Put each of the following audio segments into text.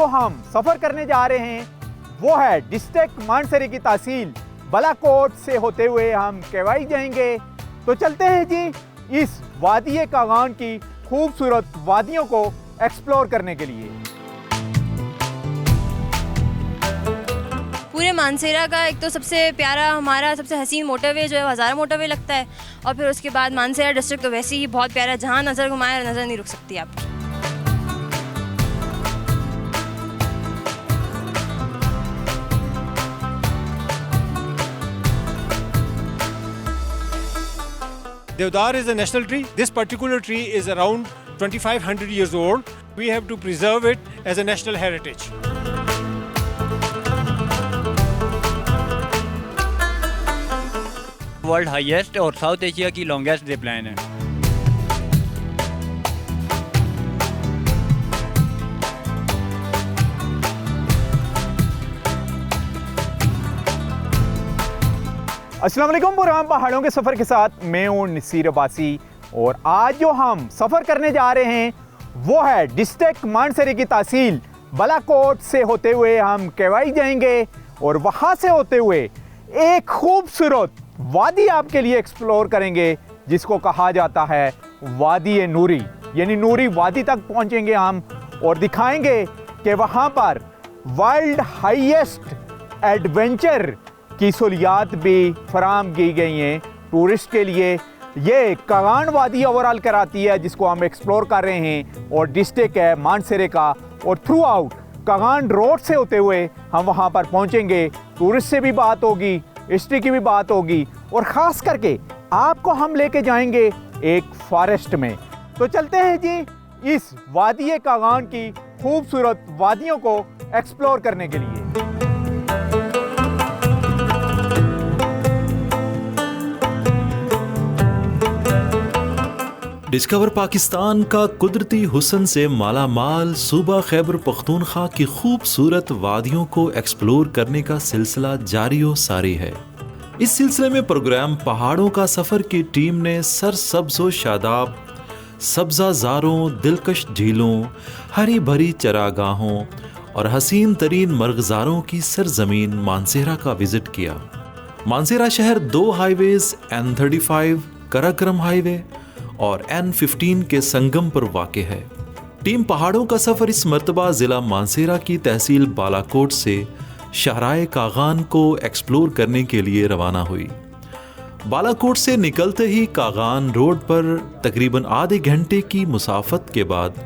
जो हम सफ़र करने जा रहे हैं वो है डिस्ट्रिक्ट मानसरे की तहसील बालाकोट से होते हुए हम केवाई जाएंगे। तो चलते हैं जी इस वादी कागान की खूबसूरत वादियों को एक्सप्लोर करने के लिए। पूरे मानसेरा का एक तो सबसे प्यारा हमारा सबसे हसीन मोटरवे जो है हज़ारा मोटरवे लगता है, और फिर उसके बाद मानसेरा डिस्ट्रिक्ट तो वैसे ही बहुत प्यारा, जहाँ नज़र घुमाए नज़र नहीं रुक सकती आपकी। Deodar is a national tree. This particular tree is around 2500 years old. We have to preserve it as a national heritage. World highest और साउथ एशिया की लॉन्गेस्ट जिप लाइन है। अस्सलाम वालेकुम। बुरहान पहाड़ों के सफ़र के साथ मैं हूँ नसीर अब्बासी, और आज जो हम सफ़र करने जा रहे हैं वो है डिस्ट्रिक्ट मानसरे की तहसील बालाकोट से होते हुए हम केवाई जाएंगे, और वहाँ से होते हुए एक खूबसूरत वादी आपके लिए एक्सप्लोर करेंगे जिसको कहा जाता है वादी नूरी, यानी नूरी वादी तक पहुँचेंगे हम और दिखाएंगे कि वहाँ पर वर्ल्ड हाईएस्ट एडवेंचर की सहूलियात भी फराहम की गई हैं टूरिस्ट के लिए। ये कागान वादी ओवरऑल कराती है जिसको हम एक्सप्लोर कर रहे हैं, और डिस्ट्रिक्ट है मानसरे का, और थ्रू आउट कागान रोड से होते हुए हम वहाँ पर पहुँचेंगे। टूरिस्ट से भी बात होगी, हिस्ट्री की भी बात होगी, और ख़ास करके आपको हम लेके जाएंगे एक फॉरेस्ट में। तो चलते हैं जी इस वादी कागान की खूबसूरत वादियों को एक्सप्लोर करने के लिए। डिस्कवर पाकिस्तान का कुदरती हुस्न से मालामाल सूबा खैबर पख्तूनख्वा की खूबसूरत वादियों को एक्सप्लोर करने का सिलसिला जारी व सारी है। इस सिलसिले में प्रोग्राम पहाड़ों का सफ़र की टीम ने सरसब्ज़ व शादाब सब्ज़ाज़ारों, दिलकश झीलों, हरी भरी चरागाहों और हसीन तरीन मरग़ज़ारों की सरजमीन मानसेरा का विज़िट किया। मानसेरा शहर 2 हाईवेज़ N35 कराक्रम हाईवे और N15 के संगम पर वाक़ है। टीम पहाड़ों का सफ़र इस मर्तबा ज़िला मानसेरा की तहसील बालाकोट से शाहराए कागान को एक्सप्लोर करने के लिए रवाना हुई। बालाकोट से निकलते ही कागान रोड पर तकरीबन आधे घंटे की मुसाफत के बाद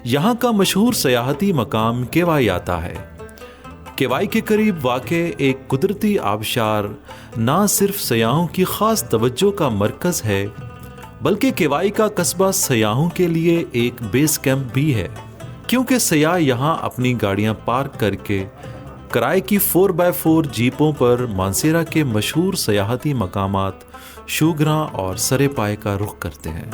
यहाँ का मशहूर सयाहती मकाम केवाई आता है। केवाई के करीब वाक़े एक कुदरती आबशार ना सिर्फ सयाहों की ख़ास तवज्जो का मरकज़ है, बल्कि केवाई का कस्बा सयाहों के लिए एक बेस कैंप भी है, क्योंकि सयाह यहाँ अपनी गाड़ियाँ पार्क करके किराए की 4x4 जीपों पर मानसेरा के मशहूर सयाहती मकामात शुगरा और सरे पाए का रुख करते हैं।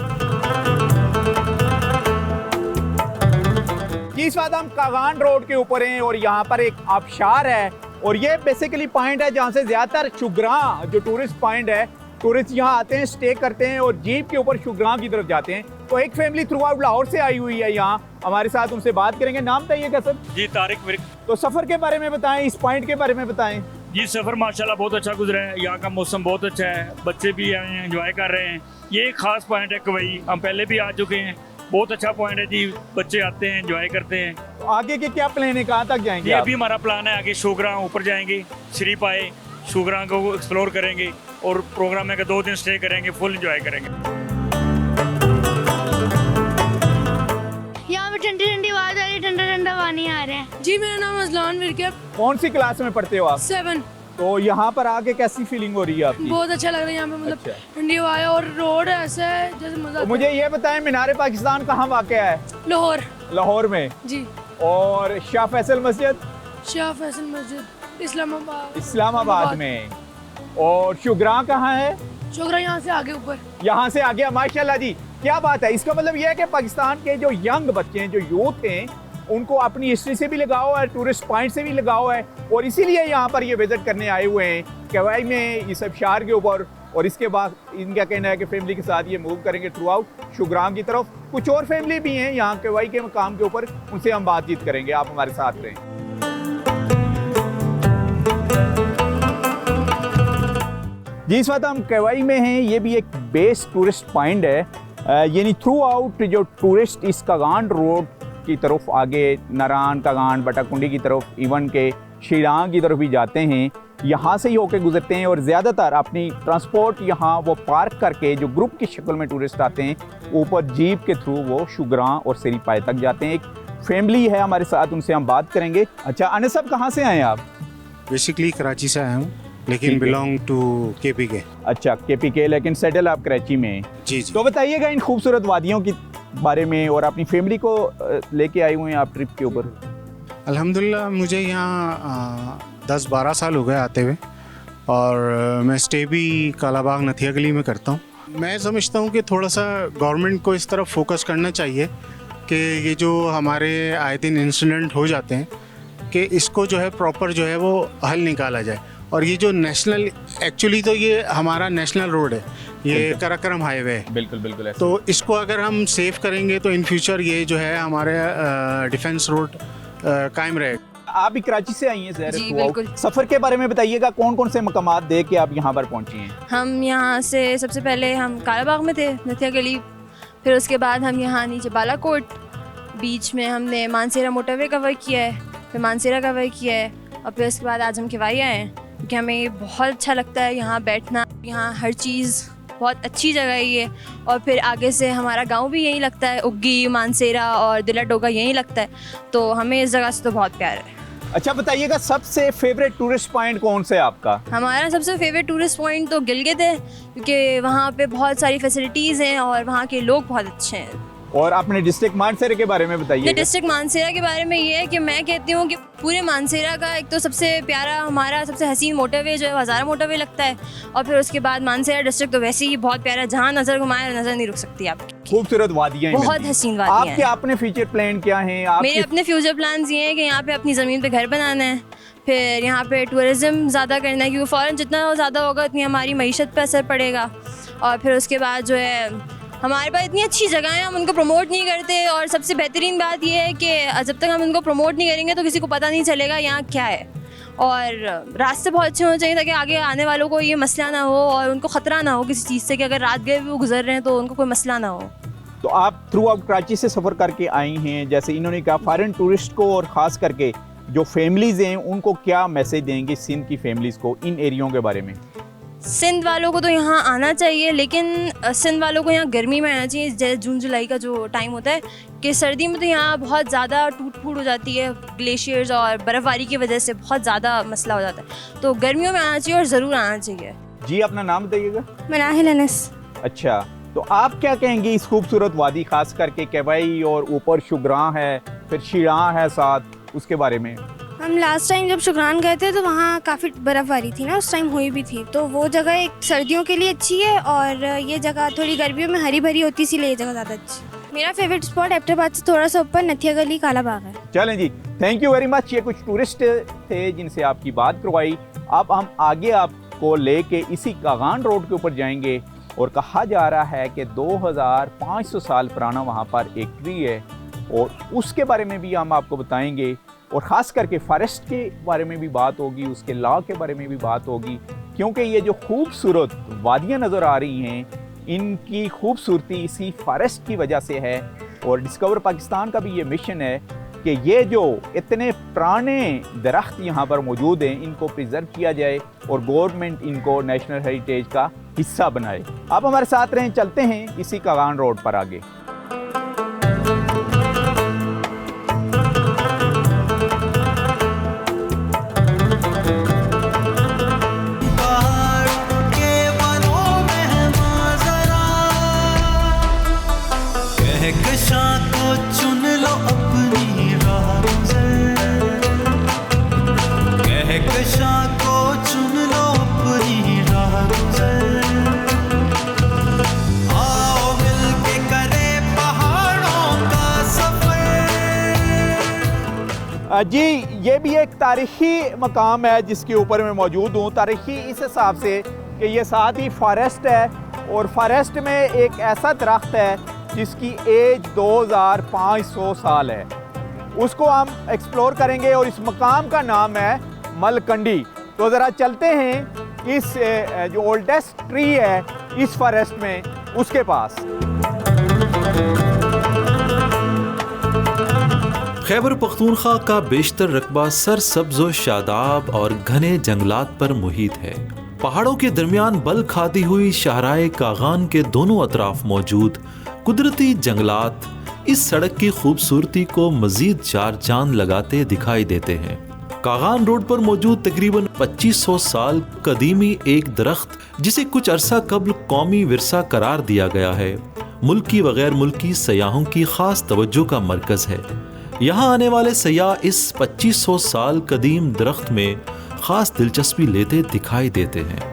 इस वक्त हम कागान रोड के ऊपर हैं और यहाँ पर एक आबशार है, और ये बेसिकली पॉइंट है जहाँ से ज़्यादातर शुगरा जो टूरिस्ट पॉइंट है, टूरिस्ट यहाँ आते हैं, स्टे करते हैं और जीप के ऊपर शुगरा की तरफ जाते हैं। तो एक फैमिली थ्रू आउट लाहौर से आई हुई है यहाँ हमारे साथ, उनसे बात करेंगे। नाम बताइएगा सर? जी तारिक मिर्क। तो सफ़र के बारे में बताएं, इस पॉइंट के बारे में बताएं। जी सफ़र माशाल्लाह बहुत अच्छा गुजरा है, यहाँ का मौसम बहुत अच्छा है, बच्चे भी एंजॉय कर रहे हैं। ये एक ख़ास पॉइंट है केवाई, हम पहले भी आ चुके हैं, बहुत अच्छा पॉइंट है जी, बच्चे आते हैं एंजॉय करते हैं। तो आगे के क्या प्लान है, कहाँ तक जाएंगे? ये भी हमारा प्लान है, आगे शुगरा ऊपर जाएंगे, श्री पाए शुगरा को एक्सप्लोर करेंगे और प्रोग्राम में 2 दिन स्टे करेंगे, फुल एंजॉय करेंगे। यहाँ पे ठंडी ठंडी आवाज आ रही है, ठंडा ठंडा पानी आ रहा है। जी मेरा नाम अजलान विर्क है। कौन सी क्लास में पढ़ते हो आप? 7। तो यहाँ पर आके कैसी फीलिंग हो रही है आपकी? बहुत अच्छा लग रहा है यहाँ पे, मतलब अच्छा। ठंडी हवा है और रोड ऐसा है जैसे मजा। तो मुझे ये बताएं, मीनार पाकिस्तान कहाँ वाक़या है? लाहौर। लाहौर में जी। और शाह फैसल मस्जिद? शाह फैसल मस्जिद इस्लामाबाद। इस्लामाबाद में। और शुगरा कहाँ है? शुगरा यहाँ से आगे ऊपर। यहाँ से आगे। माशाल्लाह जी, क्या बात है। इसका मतलब यह है कि पाकिस्तान के जो यंग बच्चे हैं, जो यूथ हैं, उनको अपनी हिस्ट्री से भी लगाव है, टूरिस्ट पॉइंट से भी लगाव है, और इसीलिए यहाँ पर ये विजिट करने आए हुए हैं केवाई में इस आबशार के ऊपर। और इसके बाद इनका कहना है कि फैमिली के साथ ये मूव करेंगे थ्रू आउट शुगराम की तरफ। कुछ और फैमिली भी हैं यहाँ केवाई के मकाम के ऊपर, उनसे हम बातचीत करेंगे। आप हमारे साथ रहें। जी इस वक्त हम केवाई में हैं। ये भी एक बेस्ट टूरिस्ट पॉइंट है, यानी थ्रू आउट जो टूरिस्ट इस कागान रोड की तरफ आगे नारान, कागान, बटाकुंडी की तरफ, इवन के शिलांग की तरफ भी जाते हैं, यहाँ से ही होके गुजरते हैं और ज़्यादातर अपनी ट्रांसपोर्ट यहाँ वो पार्क करके जो ग्रुप की शक्ल में टूरिस्ट आते हैं, ऊपर जीप के थ्रू वो शुगरां और सिरीपाए तक जाते हैं। एक फैमिली है हमारे साथ, उनसे हम बात करेंगे। अच्छा अनस साहब, कहाँ से आए आप? बेसिकली कराची से आया हूँ, लेकिन ठीक है। Belong to KPK। अच्छा KPK, लेकिन सेटल आप कराची में हैं। जी जी। तो बताइएगा इन खूबसूरत वादियों की बारे में, और अपनी फैमिली को लेके आए हुए हैं आप ट्रिप के ऊपर। अल्हम्दुलिल्लाह मुझे यहाँ 10-12 साल हो गए आते हुए, और मैं स्टे भी कालाबाग नथिया गली में करता हूँ। मैं समझता हूँ कि थोड़ा सा गवर्नमेंट को इस तरफ फोकस करना चाहिए कि ये जो हमारे आए दिन इंसिडेंट हो जाते हैं, कि इसको जो है प्रॉपर जो है वो हल निकाला जाए। और ये जो नेशनल, एक्चुअली तो ये हमारा नेशनल रोड है, ये कराकरम हाईवे है। बिल्कुल बिल्कुल ऐसा। तो इसको अगर हम सेव करेंगे तो इन फ्यूचर ये जो है हमारे डिफेंस रोड कायम रहेगा। आप भी कराची से आई हैं ज़हरा? जी, throughout। बिल्कुल। सफ़र के बारे में बताइएगा, कौन कौन से मकामात देख के आप यहाँ पर पहुँची हैं? हम यहाँ से सबसे पहले हम कालाबाग में थे, नथिया गली। फिर उसके बाद हम यहाँ नीचे बालाकोट, बीच में हमने मानसेरा मोटरवे कवर किया है, फिर मानसेरा कवर किया है, और फिर उसके बाद आज हम केवाई आए हैं क्योंकि हमें ये बहुत अच्छा लगता है यहाँ बैठना। यहाँ हर चीज़ बहुत अच्छी जगह है ये, और फिर आगे से हमारा गांव भी यहीं लगता है, उग्गी, मानसेरा और दिला डोगा यहीं लगता है, तो हमें इस जगह से तो बहुत प्यार है। अच्छा बताइएगा, सबसे फेवरेट टूरिस्ट पॉइंट कौन से आपका? हमारा सबसे फेवरेट टूरिस्ट पॉइंट तो गिलगित है, क्योंकि वहाँ पे बहुत सारी फैसिलिटीज़ हैं और वहाँ के लोग बहुत अच्छे हैं। और अपने डिस्ट्रिक्ट मानसेरा के बारे में बताइए। डिस्ट्रिक्ट मानसेरा के बारे में ये है कि मैं कहती हूँ कि पूरे मानसेरा का एक तो सबसे प्यारा, हमारा सबसे हसीन मोटरवे जो है हज़ारा मोटरवे लगता है, और फिर उसके बाद मानसेरा डिस्ट्रिक्ट तो वैसे ही बहुत प्यारा, जहाँ नज़र घुमाए नज़र नहीं रुक सकती आपकी। खूबसूरत वादियाँ, बहुत हसीन वादियाँ हैं। आपके अपने फ्यूचर प्लान क्या हैं? मेरे अपने फ्यूचर प्लान्स ये हैं कि यहाँ पे अपनी ज़मीन पे घर बनाना है, फिर यहाँ पे टूरिज़्म ज़्यादा करना है, क्योंकि फ़ौरन जितना ज़्यादा होगा उतनी हमारी मईशत पे असर पड़ेगा। और फिर उसके बाद जो है हमारे पास इतनी अच्छी जगह हैं, हम उनको प्रमोट नहीं करते, और सबसे बेहतरीन बात यह है कि जब तक हम उनको प्रमोट नहीं करेंगे तो किसी को पता नहीं चलेगा यहाँ क्या है। और रास्ते बहुत अच्छे होने चाहिए ताकि आगे आने वालों को ये मसला ना हो और उनको ख़तरा ना हो किसी चीज़ से, कि अगर रात गए वो गुजर रहे हैं तो उनको कोई मसला ना हो। तो आप थ्रू आउट कराची से सफ़र करके आई हैं, जैसे इन्होंने कहा फॉरेन टूरिस्ट को और ख़ास करके जो फैमिलीज़ हैं उनको क्या मैसेज देंगे सिंध की फैमिलीज़ को इन एरियो के बारे में? सिंध वालों को तो यहाँ आना चाहिए, लेकिन सिंध वालों को यहाँ गर्मी में आना चाहिए, जैसे जून जुलाई का जो टाइम होता है, कि सर्दी में तो यहाँ बहुत ज़्यादा टूट फूट हो जाती है, ग्लेशियर्स और बर्फ़बारी की वजह से बहुत ज़्यादा मसला हो जाता है, तो गर्मियों में आना चाहिए और ज़रूर आना चाहिए। जी अपना नाम बताइएगा। मनाहिल अनस। अच्छा, तो आप क्या कहेंगे इस खूबसूरत वादी, खास करके केवाई और ऊपर शुगरां है, फिर शिलांग है साथ, उसके बारे में? हम लास्ट टाइम जब शुक्रान गए थे तो वहाँ काफ़ी बर्फ़बारी थी ना, उस टाइम हुई भी थी, तो वो जगह एक सर्दियों के लिए अच्छी है, और ये जगह थोड़ी गर्मियों में हरी भरी होती, इसीलिए ये जगह ज़्यादा अच्छी है। मेरा फेवरेट स्पॉट एबटाबाद से थोड़ा सा ऊपर नथिया गली कालाबाग है। चलें जी, थैंक यू वेरी मच। ये कुछ टूरिस्ट थे जिनसे आपकी बात करवाई। अब हम आगे आपको लेके इसी कागान रोड के ऊपर जाएंगे, और कहा जा रहा है कि 2500 साल पुराना वहाँ पर एक ट्री है, और उसके बारे में भी हम आपको बताएंगे, और ख़ास करके फॉरेस्ट के बारे में भी बात होगी, उसके लॉ के बारे में भी बात होगी, क्योंकि ये जो खूबसूरत वादियाँ नज़र आ रही हैं इनकी खूबसूरती इसी फॉरेस्ट की वजह से है। और डिस्कवर पाकिस्तान का भी ये मिशन है कि ये जो इतने पुराने दरख्त यहाँ पर मौजूद हैं इनको प्रिजर्व किया जाए और गवर्नमेंट इनको नेशनल हेरिटेज का हिस्सा बनाए। आप हमारे साथ रहें, चलते हैं इसी कागान रोड पर आगे। जी ये भी एक तारीखी मकाम है जिसके ऊपर मैं मौजूद हूँ। तारीखी इस हिसाब से कि ये साथ ही फॉरेस्ट है, और फॉरेस्ट में एक ऐसा दरख्त है जिसकी एज 2500 साल है, उसको हम एक्सप्लोर करेंगे और इस मकाम का नाम है मलकंडी। तो ज़रा चलते हैं इस जो ओल्डेस्ट ट्री है इस फॉरेस्ट में, उसके पास। खैबर पख्तूनख्वा का बेशतर रकबा सरसब्ज व शादाब और घने जंगलात पर मुहित है। पहाड़ों के दरमियान बल खाती हुई शाहराए कागान के दोनों अतराफ मौजूद कुदरती जंगलात इस सड़क की खूबसूरती को मजीद चार चांद लगाते दिखाई देते हैं। कागान रोड पर मौजूद तकरीबन 2500 साल कदीमी एक दरख्त, जिसे कुछ अरसा कबल कौमी विरसा करार दिया गया है, मुल्की व गैर मुल्की सयाहों की खास तवज्जो का मरकज है। यहाँ आने वाले सयाह इस 2500 साल कदीम दरख्त में खास दिलचस्पी लेते दिखाई देते हैं।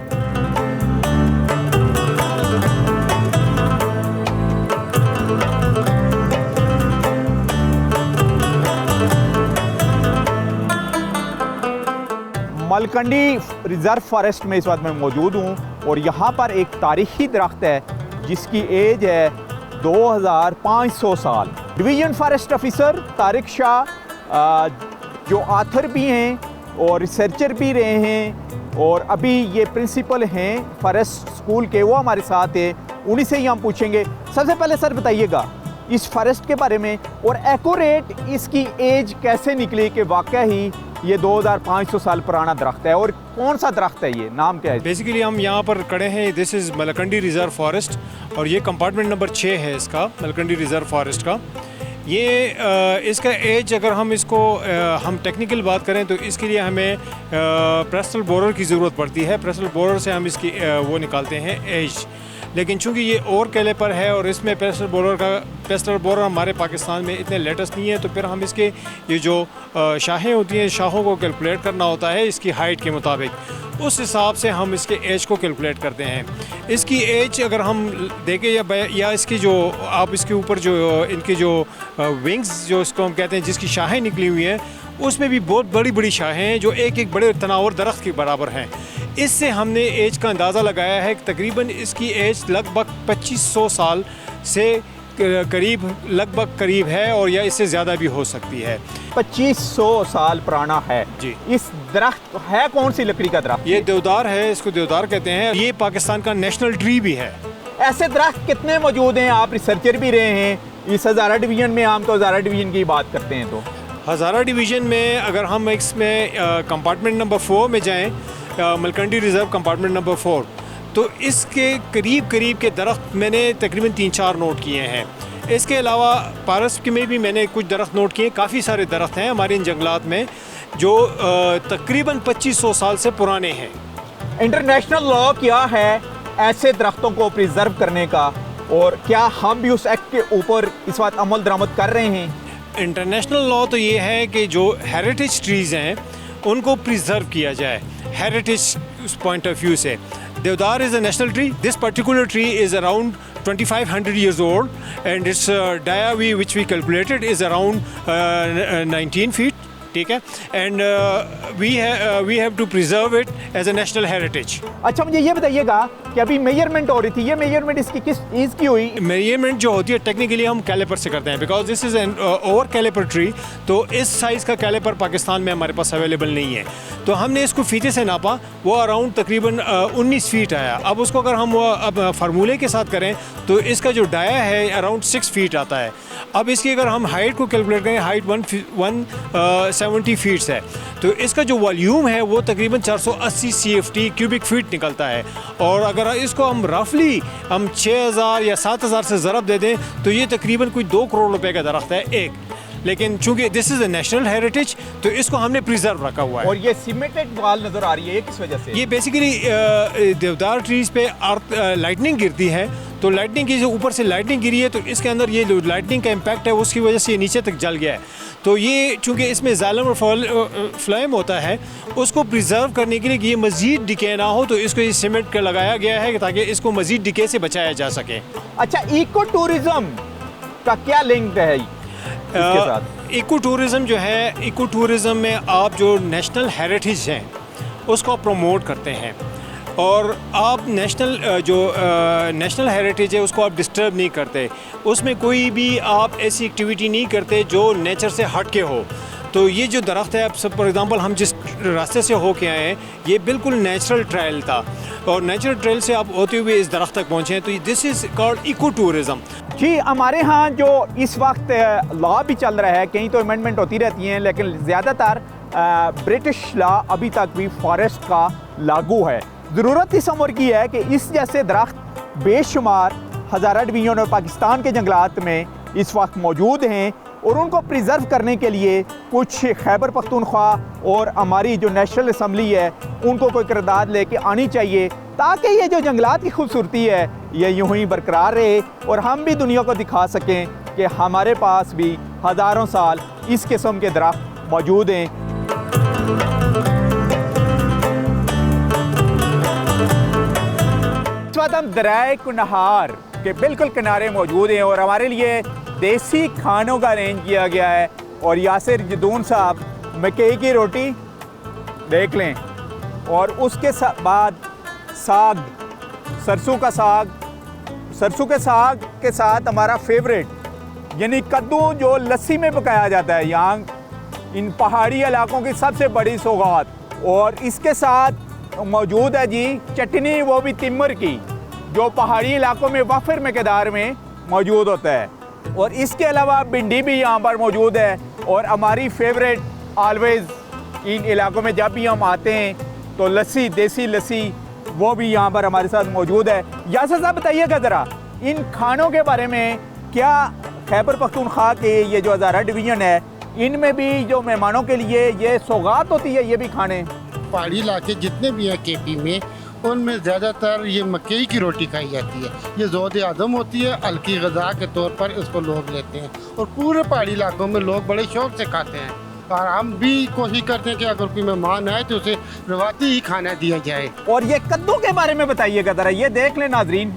मलकंडी रिजर्व फॉरेस्ट में इस वक्त मैं मौजूद हूँ और यहाँ पर एक तारीखी दरख्त है जिसकी एज है 2500 साल। Division forest officer Tariq Shah जो ऑथर भी हैं और रिसर्चर भी रहे हैं और अभी ये प्रिंसिपल हैं फॉरेस्ट स्कूल के, वो हमारे साथ है, उन्हीं से ही हम पूछेंगे। सबसे पहले सर बताइएगा इस फॉरेस्ट के बारे में और एक्यूरेट इसकी एज कैसे निकली कि वाकई ही ये 2500 साल पुराना दरख्त है, और कौन सा दरख्त है, ये नाम क्या है? बेसिकली हम यहाँ पर खड़े हैं, दिस इज़ मलकंडी रिजर्व फॉरेस्ट और ये कंपार्टमेंट नंबर 6 है इसका, मलकंडी रिजर्व फॉरेस्ट का। ये इसका एज अगर हम इसको हम टेक्निकल बात करें तो इसके लिए हमें प्रेस्टल बोरर की ज़रूरत पड़ती है। प्रेस्टल बोरर से हम इसकी वो निकालते हैं एज, लेकिन चूंकि ये और कैलिपर है और इसमें प्रेस्टल बोरर हमारे पाकिस्तान में इतने लेटेस्ट नहीं है, तो फिर हम इसके ये जो शाखें होती हैं, शाखों को कैलकुलेट करना होता है इसकी हाइट के मुताबिक, उस हिसाब से हम इसके एज को कैलकुलेट करते हैं। इसकी एज अगर हम देखें या इसकी जो आप इसके ऊपर जो इनकी जो विंग्स जो इसको हम कहते हैं जिसकी शाखें निकली हुई हैं, उसमें भी बहुत बड़ी बड़ी शाखें हैं जो एक एक बड़े तनावर दरख्त के बराबर हैं। इससे हमने एज का अंदाज़ा लगाया है कि तकरीबन इसकी एज लगभग 2500 साल से लगभग करीब है और या इससे ज़्यादा भी हो सकती है। 2500 साल पुराना है जी। इस दरख्त है कौन सी लकड़ी का दरख्त? ये देवदार है, इसको देवदार कहते हैं। ये पाकिस्तान का नेशनल ट्री भी है। ऐसे दरख्त कितने मौजूद हैं? आप रिसर्चर भी रहे हैं, इस हज़ारा डिवीज़न में आम तो हज़ारा डिवीज़न की बात करते हैं, तो हज़ारा डिवीज़न में अगर हम इसमें कंपार्टमेंट नंबर 4 में जाएँ, मलकंडी रिजर्व कंपार्टमेंट नंबर 4, तो इसके करीब करीब के दरख्त मैंने तकरीबन 3-4 नोट किए हैं। इसके अलावा पारस में भी मैंने कुछ दरख्त नोट किए। काफ़ी सारे दरख्त हैं हमारे इन जंगलात में जो तकरीबन 2500 साल से पुराने हैं। इंटरनेशनल लॉ क्या है ऐसे दरख्तों को प्रिजर्व करने का, और क्या हम भी उस एक्ट के ऊपर इस वक्त अमल दरामद कर रहे हैं? इंटरनेशनल लॉ तो ये है कि जो हेरिटेज ट्रीज़ हैं उनको प्रिजर्व किया जाए हेरिटेज पॉइंट ऑफ व्यू से। देवदार is a national tree. This particular tree is around 2500 years old and its dia which we calculated is around 19 feet. ठीक है, and we have to preserve it as a national heritage. अच्छा, मुझे ये बताइएगा कि अभी मेजरमेंट हो रही थी, ये मेजरमेंट इसकी किस चीज़ की हुई? मेजरमेंट जो होती है टेक्निकली हम कैलिपर से करते हैं, because this is an over caliper tree, तो इस साइज़ का कैलिपर पाकिस्तान में हमारे पास अवेलेबल नहीं है। तो हमने इसको फीते से नापा, वो अराउंड तकरीबन 19 फीट आया। अब उसको अगर हम अब फार्मूले के साथ करें तो इसका जो डाया है अराउंड 6 फीट आता है। अब इसकी अगर हम हाइट को कैलकुलेट करें, हाइट 170 फीट्स है, तो इसका जो वॉल्यूम है वो तकरीबन 480 CFT क्यूबिक फीट निकलता है। और अगर इसको हम रफली हम 6000 या 7000 से ज़रब दे दें तो ये तकरीबन कोई 2 करोड़ रुपए का दरख्त है एक। लेकिन चूंकि this is a national heritage तो इसको हमने प्रिजर्व रखा हुआ है। और ये सीमेंटेड वॉल नज़र आ रही है, ये किस वजह से? ये बेसिकली देवदार ट्रीज़ पे लाइटनिंग गिरती है, तो लाइटनिंग की जो ऊपर से लाइटनिंग गिरी है तो इसके अंदर ये जो लाइटनिंग का इम्पैक्ट है उसकी वजह से ये नीचे तक जल गया है। तो ये चूँकि इसमें ज़ालम और फ्लेम होता है, उसको प्रिजर्व करने के लिए कि ये मज़ीद डिके ना हो तो इसको ये सीमेंट का लगाया गया है ताकि इसको मज़ीद डिके से बचाया जा सके। अच्छा, इको टूरिज़म का क्या लिंक है इसके साथ? इको टूरिज़म जो है, इको टूरिज़म में आप जो नेशनल हेरिटेज हैं उसको प्रमोट करते हैं। और आप नेशनल हेरिटेज है उसको आप डिस्टर्ब नहीं करते, उसमें कोई भी आप ऐसी एक्टिविटी नहीं करते जो नेचर से हट के हो। तो ये जो दरख्त है, अब सब फॉर एग्ज़ाम्पल हम जिस रास्ते से होके आए हैं ये बिल्कुल नेचुरल ट्रायल था और नेचुरल ट्रायल से आप होते हुए इस दरख्त तक पहुँचे हैं, तो this is called eco tourism. जी, हमारे यहाँ जो इस वक्त लॉ भी चल रहा है, कहीं तो अमेंडमेंट होती रहती हैं, लेकिन ज़्यादातर ब्रिटिश लॉ अभी तक भी फॉरेस्ट का लागू है। ज़रूरत इस उम्र की है कि इस जैसे दरख्त बेशुमार हज़ारा डिवीज़न और पाकिस्तान के जंगलात में इस वक्त मौजूद हैं और उनको प्रिजर्व करने के लिए कुछ खैबर पख्तूनख्वा और हमारी जो नेशनल असम्बली है उनको कोई किरदार लेके आनी चाहिए, ताकि ये जो जंगलात की खूबसूरती है ये यूं ही बरकरार रहे और हम भी दुनिया को दिखा सकें कि हमारे पास भी हज़ारों साल इस किस्म के दरख्त मौजूद हैं। इस वक्त हम दरियाए कुनहार के बिल्कुल किनारे मौजूद हैं और हमारे लिए देसी खानों का अरेंज किया गया है और यासिर जदून साहब मकई की रोटी देख लें और उसके बाद साग, सरसों के साग के साथ हमारा फेवरेट यानी कद्दू जो लस्सी में पकाया जाता है, यहाँ इन पहाड़ी इलाकों की सबसे बड़ी सौगात, और इसके साथ मौजूद है जी चटनी, वो भी तिमर की, जो पहाड़ी इलाकों में वाफिर मकदार में मौजूद होता है। और इसके अलावा भिंडी भी यहाँ पर मौजूद है और हमारी फेवरेट ऑलवेज़ इन इलाकों में जब भी हम आते हैं तो लस्सी, देसी लस्सी, वो भी यहाँ पर हमारे साथ मौजूद है। यासिर साहब बताइएगा ज़रा इन खानों के बारे में, क्या खैबर पख्तूनख्वा के ये जो हज़ारा डिवीज़न है इनमें भी जो मेहमानों के लिए ये सौगात होती है, ये भी खाने? पहाड़ी इलाके जितने भी हैं केपी में, उनमें ज़्यादातर ये मकई की रोटी खाई जाती है। ये ज़ोद आज़म होती है, हल्की ग़ज़ा के तौर पर इसको लोग लेते हैं और पूरे पहाड़ी इलाकों में लोग बड़े शौक़ से खाते हैं और हम भी कोशिश करते हैं कि अगर कोई मेहमान आए तो उसे रवाती ही खाना दिया जाए। और ये कद्दू के बारे में बताइएगा ज़रा, ये देख लें नाजरीन,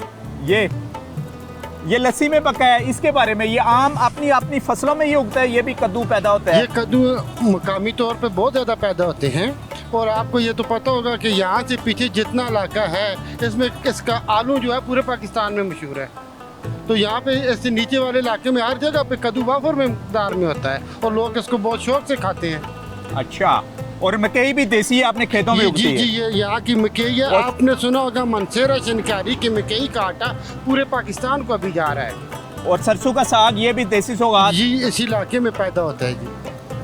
ये लस्सी में पका है, इसके बारे में। ये आम अपनी फसलों में ये उगता है, ये भी कद्दू पैदा होता है? ये कद्दू मकामी तौर पे बहुत ज़्यादा पैदा होते हैं और आपको ये तो पता होगा कि यहाँ से पीछे जितना इलाका है इसमें इसका आलू जो है पूरे पाकिस्तान में मशहूर है। तो यहाँ पे इससे नीचे वाले इलाके में हर जगह पे कद्दू वाफर मकदार में होता है और लोग इसको बहुत शौक से खाते हैं। अच्छा, और मकई भी देसी है, अपने खेतों में उगती है? जी, ये यहाँ की मकई है। आपने सुना होगा मनसेरा शनकारी की मकई का आटा पूरे पाकिस्तान को अभी जा रहा है। और सरसों का साग, ये भी देसी सौगात? जी, इसी इलाके में पैदा होता है जी।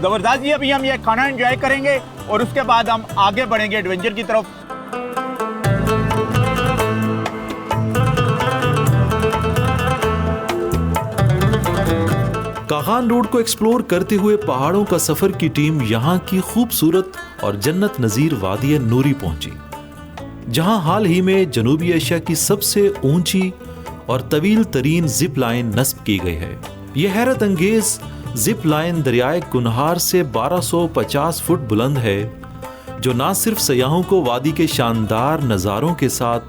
ज़बरदस्त जी। अभी हम ये खाना एंजॉय करेंगे और उसके बाद हम आगे बढ़ेंगे एडवेंचर की तरफ। कागान रोड को एक्सप्लोर करते हुए पहाड़ों का सफर की टीम यहाँ की खूबसूरत और जन्नत नज़ीर वादी नूरी पहुंची, जहां हाल ही में जनूबी एशिया की सबसे ऊंची और तवील तरीन जिप लाइन नस्ब की गई है। यह हैरत अंगेज जिप लाइन दरियाए कुनहार से 1250 फुट बुलंद है, जो न सिर्फ सयाहों को वादी के शानदार नज़ारों के साथ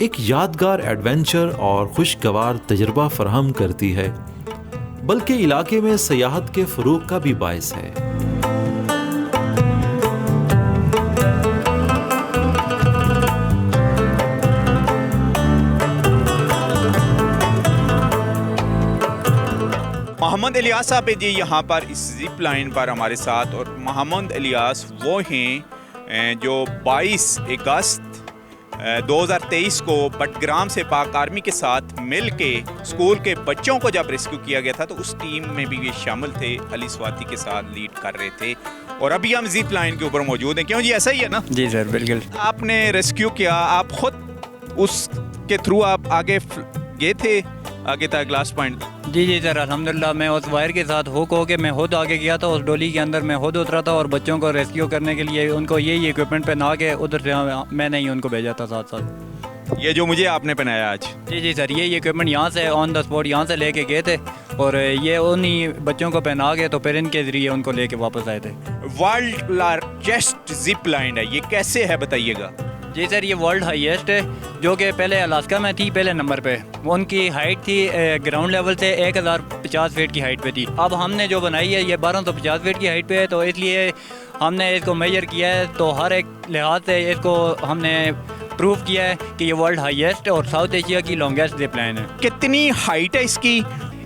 एक यादगार एडवेंचर और खुशगवार तजर्बा फराहम करती है, बल्कि इलाके में सयाहत के फ़रोग़ का भी बायस है। मोहम्मद इलियास साहब जी यहाँ पर इस जिप लाइन पर हमारे साथ, और मोहम्मद इलियास वो हैं जो 22 अगस्त 2023 को बटग्राम से पाक आर्मी के साथ मिल के स्कूल के बच्चों को जब रेस्क्यू किया गया था तो उस टीम में भी ये शामिल थे, अली स्वाति के साथ लीड कर रहे थे। और अभी हम जिप लाइन के ऊपर मौजूद हैं। क्यों जी, ऐसा ही है ना? जी सर, बिल्कुल। आपने रेस्क्यू किया, आप खुद उसके थ्रू आप आगे गए थे आगे तक लास्ट पॉइंट? जी सर, अल्हम्दुलिल्लाह मैं उस वायर के साथ हुक होके मैं खुद आगे गया था, उस डोली के अंदर मैं खुद उतरा था और बच्चों को रेस्क्यू करने के लिए उनको यही इक्विपमेंट पहना के उधर से मैंने ही उनको भेजा था साथ साथ। ये जो मुझे आपने पहनाया आज? जी सर, ये इक्विपमेंट यहाँ से ऑन द स्पॉट यहाँ से लेके गए थे और ये उन्हीं बच्चों को पहना के तो फिर इनके ज़रिए उनको लेके वापस आए थे। वर्ल्ड लार्जेस्ट जिप लाइन है, ये कैसे है बताइएगा? जी सर, ये वर्ल्ड हाईएस्ट है, जो कि पहले अलास्का में थी पहले नंबर पे। उनकी हाइट थी ग्राउंड लेवल से 1050 फीट की हाइट पे थी। अब हमने जो बनाई है ये 1250 फीट की हाइट पे है, तो इसलिए हमने इसको मेजर किया है, तो हर एक लिहाज से इसको हमने प्रूव किया है कि ये वर्ल्ड हाईएस्ट और साउथ एशिया की लॉन्गेस्ट जिप लाइन है। कितनी हाइट है इसकी?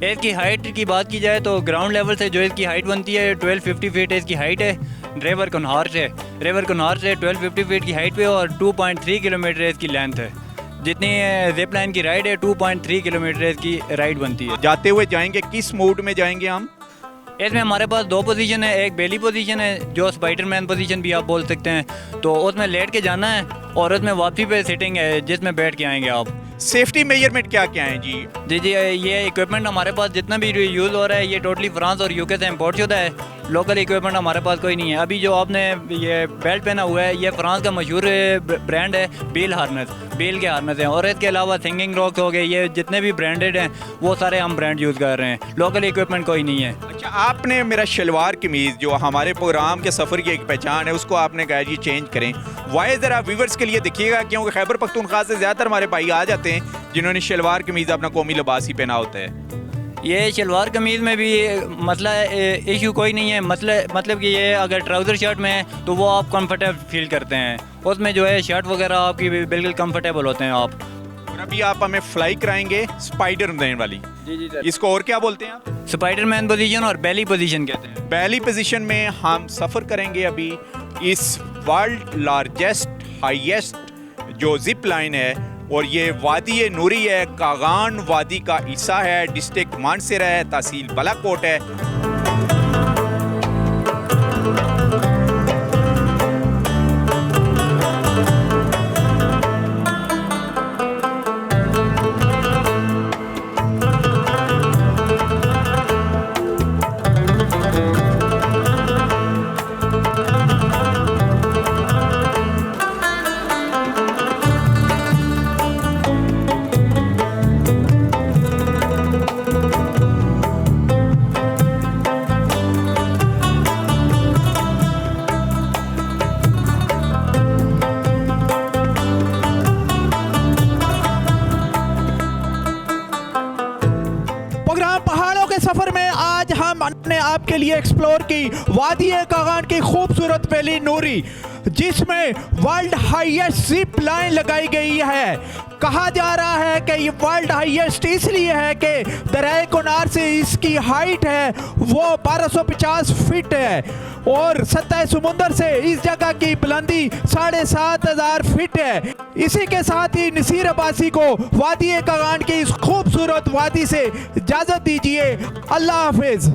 इसकी हाइट की बात की जाए तो ग्राउंड लेवल से जो इसकी हाइट बनती है 1250 फीट इसकी हाइट है। रिवर कुनहार से 1250 फीट की हाइट पे और 2.3 किलोमीटर इसकी लेंथ है। जितनी जिप लाइन की राइड है 2.3 किलोमीटर इसकी राइड बनती है। जाते हुए जाएंगे, किस मोड में जाएंगे हम? इसमें हमारे पास दो पोजीशन है, एक बेली पोजीशन है जो स्पाइडरमैन पोजीशन भी आप बोल सकते हैं, तो उसमें लेट के जाना है, और उसमें वापसी पे सिटिंग है जिसमें बैठ के आएंगे आप। सेफ्टी मेजरमेंट क्या क्या है जी? जी ये इक्विपमेंट हमारे पास जितना भी यूज़ हो रहा है ये टोटली फ्रांस और यूके से इम्पोर्ट शुदा है। लोकल इक्विपमेंट हमारे पास कोई नहीं है। अभी जो आपने ये बेल्ट पहना हुआ है ये फ्रांस का मशहूर ब्रांड है बील हार्नेस, बील के हार्नेस हैं, और इसके अलावा सिंगिंग रॉक्स हो गए, ये जितने भी ब्रांडेड हैं वो सारे हम ब्रांड यूज़ कर रहे हैं। लोकल इक्विपमेंट कोई नहीं है। अच्छा, आपने मेरा शलवार कमीज़ जो हमारे प्रोग्राम के सफ़र की एक पहचान है उसको आपने कहा जी चेंज करें, वाई ज़रा व्यूवर्स के लिए देखिएगा, क्योंकि खैबर पख्तूनख्वा से ज़्यादातर हमारे भाई आ जाते हैं जिन्होंने शलवार कमीज़ अपना कौमी लिबास ही पहना होता है। ये शलवार कमीज़ में भी मसला इशू कोई नहीं है। मतलब कि ये अगर ट्राउज़र शर्ट में है तो वो आप कंफर्टेबल फील करते हैं, उसमें जो है शर्ट वगैरह आपकी बिल्कुल कंफर्टेबल होते हैं आप। और अभी आप हमें फ्लाई कराएंगे स्पाइडरमैन वाली। जी सर। इसको और क्या बोलते हैं आप? स्पाइडरमैन पोजीशन और बेली पोजीशन कहते हैं। बेली पोजीशन में हम सफ़र करेंगे अभी इस वर्ल्ड लार्जेस्ट हाईएस्ट जो जिप लाइन है, और ये वादी नूरी है, कागान वादी का हिस्सा है, डिस्ट्रिक्ट मानसर है, तहसील बालाकोट है। सफर में आज हमने आपके लिए एक्सप्लोर की वादी कागान की खूबसूरत वैली नूरी, जिसमें वर्ल्ड हाईएस्ट जिप लाइन लगाई गई है। कहा जा रहा है कि ये वर्ल्ड हाईएस्ट इसलिए है कि दरियाए कुनार से इसकी हाइट है वो 1250 फीट है, और सतह समुंदर से इस जगह की बुलंदी 7500 फीट है। इसी के साथ ही नसीर अब्बासी को वादी कागान की इस खूबसूरत वादी से इजाज़त दीजिए। अल्लाह हाफिज।